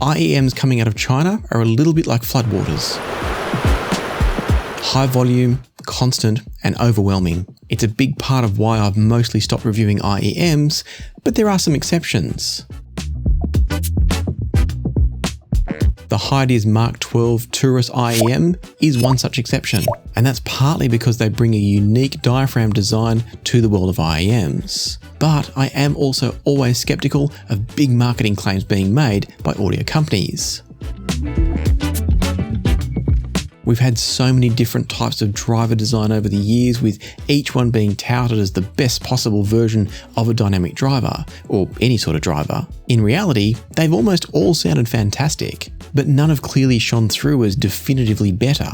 IEMs coming out of China are a little bit like floodwaters. High volume, constant, and overwhelming. It's a big part of why I've mostly stopped reviewing IEMs, but there are some exceptions. The Hidizs Mk12 Turris IEM is one such exception, and that's partly because they bring a unique diaphragm design to the world of IEMs. But I am also always skeptical of big marketing claims being made by audio companies. We've had so many different types of driver design over the years, with each one being touted as the best possible version of a dynamic driver, or any sort of driver. In reality, they've almost all sounded fantastic, but none have clearly shone through as definitively better.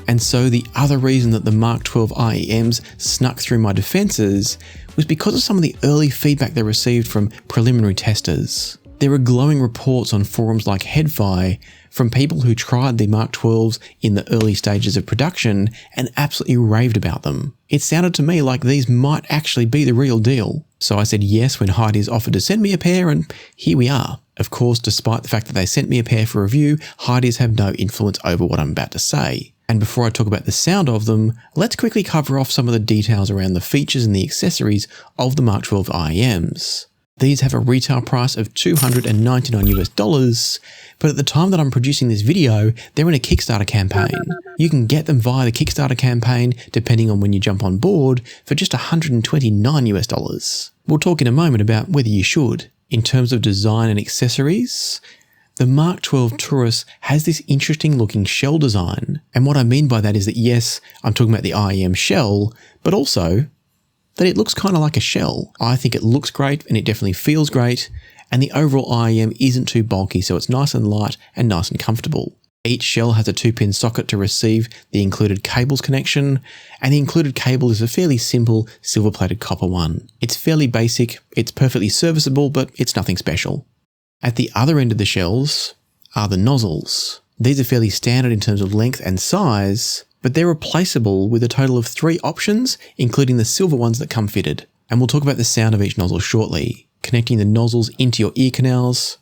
And so the other reason that the Mk12 IEMs snuck through my defences was because of some of the early feedback they received from preliminary testers. There were glowing reports on forums like Headphone from people who tried the Mk12s in the early stages of production and absolutely raved about them. It sounded to me like these might actually be the real deal. So I said yes when Hidizs offered to send me a pair, and here we are. Of course, despite the fact that they sent me a pair for review, Hidizs have no influence over what I'm about to say. And before I talk about the sound of them, let's quickly cover off some of the details around the features and the accessories of the Mk12 IEMs. These have a retail price of $299, but at the time that I'm producing this video, they're in a Kickstarter campaign. You can get them via the Kickstarter campaign, depending on when you jump on board, for just $129. We'll talk in a moment about whether you should. In terms of design and accessories, the Mk12 Turris has this interesting looking shell design. And what I mean by that is that yes, I'm talking about the IEM shell, but also that it looks kind of like a shell. I think it looks great and it definitely feels great, and the overall IEM isn't too bulky, so it's nice and light and nice and comfortable. Each shell has a 2-pin socket to receive the included cables connection, and the included cable is a fairly simple silver-plated copper one. It's fairly basic, it's perfectly serviceable, but it's nothing special. At the other end of the shells are the nozzles. These are fairly standard in terms of length and size, but they're replaceable with a total of 3 options, including the silver ones that come fitted. And we'll talk about the sound of each nozzle shortly. Connecting the nozzles into your ear canals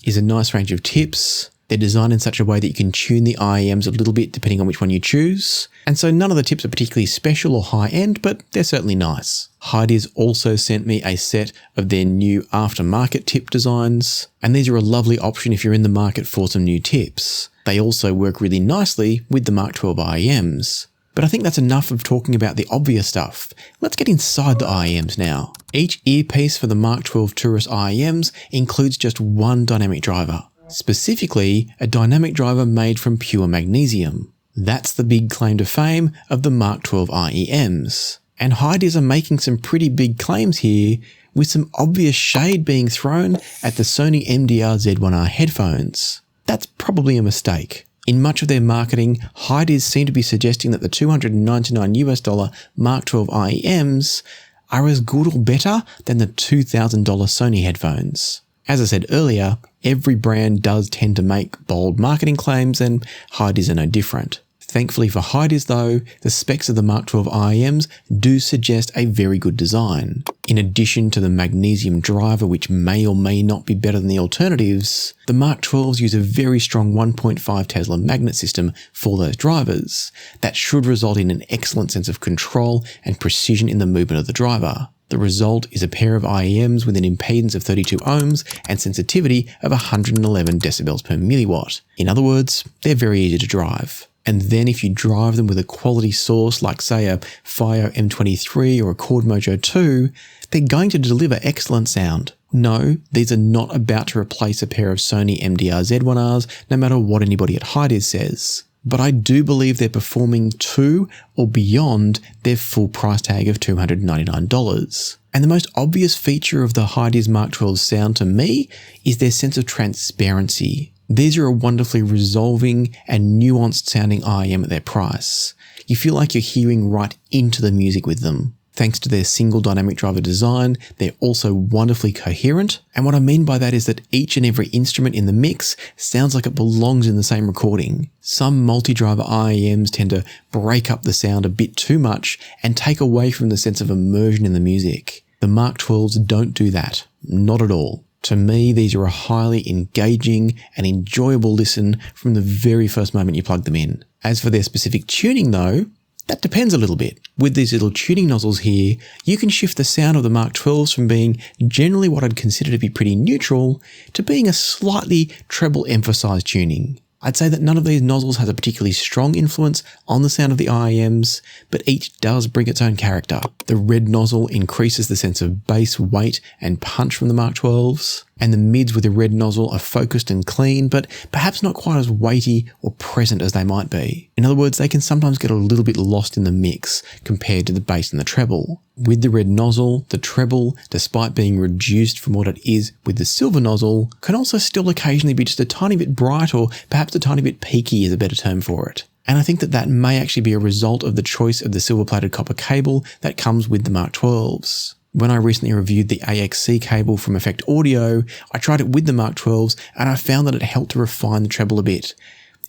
is a nice range of tips. They're designed in such a way that you can tune the IEMs a little bit depending on which one you choose. And so none of the tips are particularly special or high-end, but they're certainly nice. Hidizs also sent me a set of their new aftermarket tip designs, and these are a lovely option if you're in the market for some new tips. They also work really nicely with the Mk12 IEMs. But I think that's enough of talking about the obvious stuff. Let's get inside the IEMs now. Each earpiece for the Mk12 Turris IEMs includes just one dynamic driver. Specifically, a dynamic driver made from pure magnesium. That's the big claim to fame of the Mk12 IEMs. And Hidizs are making some pretty big claims here, with some obvious shade being thrown at the Sony MDR Z1R headphones. That's probably a mistake. In much of their marketing, Hidizs seem to be suggesting that the $299 Mk12 IEMs are as good or better than the $2,000 Sony headphones. As I said earlier, every brand does tend to make bold marketing claims, and Hidizs are no different. Thankfully for Hidizs though, the specs of the Mk12 IEMs do suggest a very good design. In addition to the magnesium driver, which may or may not be better than the alternatives, the Mk12s use a very strong 1.5 Tesla magnet system for those drivers. That should result in an excellent sense of control and precision in the movement of the driver. The result is a pair of IEMs with an impedance of 32 ohms and sensitivity of 111 decibels per milliwatt. In other words, they're very easy to drive. And then if you drive them with a quality source like say a FiiO M23 or a Chord Mojo 2, they're going to deliver excellent sound. No, these are not about to replace a pair of Sony MDR Z1Rs, no matter what anybody at Hidizs says. But I do believe they're performing to or beyond their full price tag of $299. And the most obvious feature of the Hidizs Mk12 sound to me is their sense of transparency. These are a wonderfully resolving and nuanced sounding IEM at their price. You feel like you're hearing right into the music with them. Thanks to their single dynamic driver design, they're also wonderfully coherent. And what I mean by that is that each and every instrument in the mix sounds like it belongs in the same recording. Some multi-driver IEMs tend to break up the sound a bit too much and take away from the sense of immersion in the music. The Mk12s don't do that. Not at all. To me, these are a highly engaging and enjoyable listen from the very first moment you plug them in. As for their specific tuning though, that depends a little bit. With these little tuning nozzles here, you can shift the sound of the Mk12s from being generally what I'd consider to be pretty neutral to being a slightly treble emphasized tuning. I'd say that none of these nozzles has a particularly strong influence on the sound of the IEMs, but each does bring its own character. The red nozzle increases the sense of bass, weight, and punch from the Mk12s, and the mids with the red nozzle are focused and clean, but perhaps not quite as weighty or present as they might be. In other words, they can sometimes get a little bit lost in the mix compared to the bass and the treble. With the red nozzle, the treble, despite being reduced from what it is with the silver nozzle, can also still occasionally be just a tiny bit bright, or perhaps a tiny bit peaky is a better term for it. And I think that that may actually be a result of the choice of the silver-plated copper cable that comes with the Mk12s. When I recently reviewed the AXC cable from Effect Audio, I tried it with the Mk12s and I found that it helped to refine the treble a bit.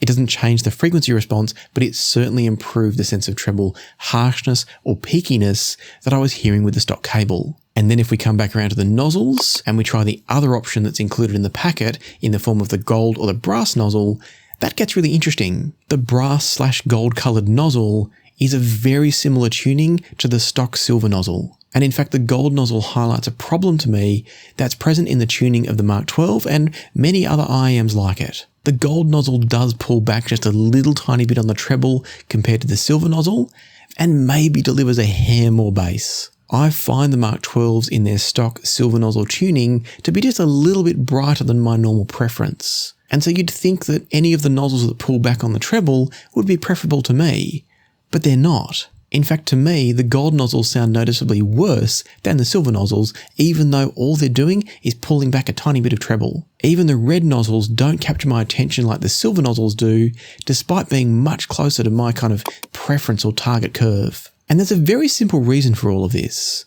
It doesn't change the frequency response, but it certainly improved the sense of treble harshness or peakiness that I was hearing with the stock cable. And then if we come back around to the nozzles and we try the other option that's included in the packet in the form of the gold or the brass nozzle, that gets really interesting. The brass/gold coloured nozzle is a very similar tuning to the stock silver nozzle. And in fact, the gold nozzle highlights a problem to me that's present in the tuning of the Mk12 and many other IEMs like it. The gold nozzle does pull back just a little tiny bit on the treble compared to the silver nozzle, and maybe delivers a hair more bass. I find the Mk12s in their stock silver nozzle tuning to be just a little bit brighter than my normal preference. And so you'd think that any of the nozzles that pull back on the treble would be preferable to me, but they're not. In fact, to me, the gold nozzles sound noticeably worse than the silver nozzles, even though all they're doing is pulling back a tiny bit of treble. Even the red nozzles don't capture my attention like the silver nozzles do, despite being much closer to my kind of preference or target curve. And there's a very simple reason for all of this.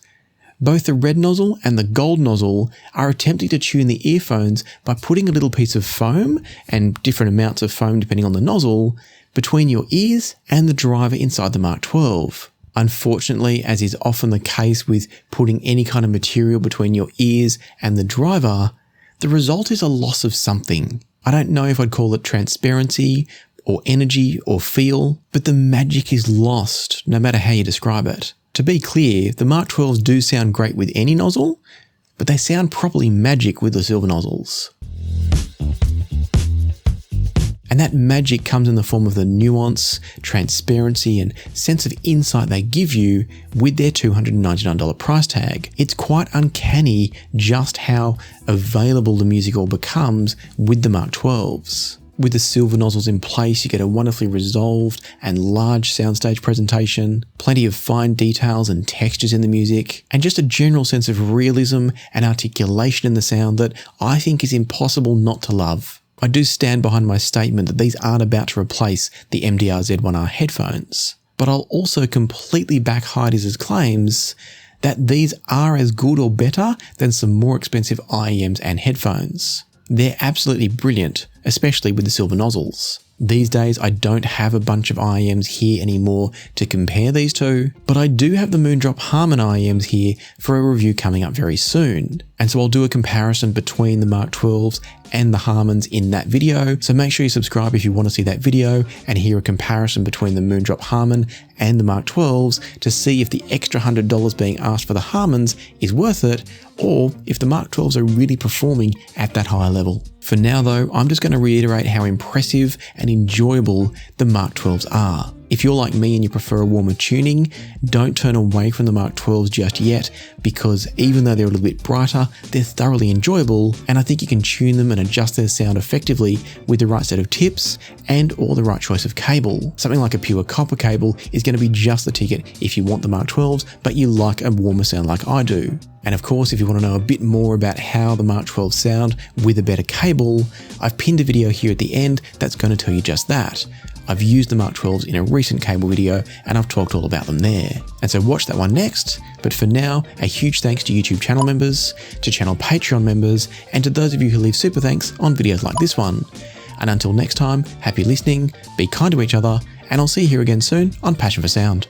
Both the red nozzle and the gold nozzle are attempting to tune the earphones by putting a little piece of foam, and different amounts of foam depending on the nozzle, between your ears and the driver inside the Mk12. Unfortunately, as is often the case with putting any kind of material between your ears and the driver, the result is a loss of something. I don't know if I'd call it transparency or energy or feel, but the magic is lost no matter how you describe it. To be clear, the Mk12s do sound great with any nozzle, but they sound properly magic with the silver nozzles. And that magic comes in the form of the nuance, transparency, and sense of insight they give you with their $299 price tag. It's quite uncanny just how available the music all becomes with the Mk12s. With the silver nozzles in place, you get a wonderfully resolved and large soundstage presentation, plenty of fine details and textures in the music, and just a general sense of realism and articulation in the sound that I think is impossible not to love. I do stand behind my statement that these aren't about to replace the MDR Z1R headphones, but I'll also completely back Hidizs' claims that these are as good or better than some more expensive IEMs and headphones. They're absolutely brilliant, especially with the silver nozzles. These days, I don't have a bunch of IEMs here anymore to compare these to, but I do have the Moondrop Harman IEMs here for a review coming up very soon. And so I'll do a comparison between the Mk12s and the Harmans in that video, so make sure you subscribe if you want to see that video and hear a comparison between the Moondrop Harman and the Mk12s to see if the extra $100 being asked for the Harmans is worth it, or if the Mk12s are really performing at that higher level. For now though, I'm just going to reiterate how impressive and enjoyable the Mk12s are. If you're like me and you prefer a warmer tuning, don't turn away from the Mk12s just yet, because even though they're a little bit brighter, they're thoroughly enjoyable, and I think you can tune them and adjust their sound effectively with the right set of tips and or the right choice of cable. Something like a pure copper cable is going to be just the ticket if you want the Mk12s, but you like a warmer sound like I do. And of course, if you want to know a bit more about how the Mk12 sound with a better cable, I've pinned a video here at the end that's going to tell you just that. I've used the Mk12s in a recent cable video and I've talked all about them there. And so watch that one next. But for now, a huge thanks to YouTube channel members, to channel Patreon members, and to those of you who leave super thanks on videos like this one. And until next time, happy listening, be kind to each other, and I'll see you here again soon on Passion for Sound.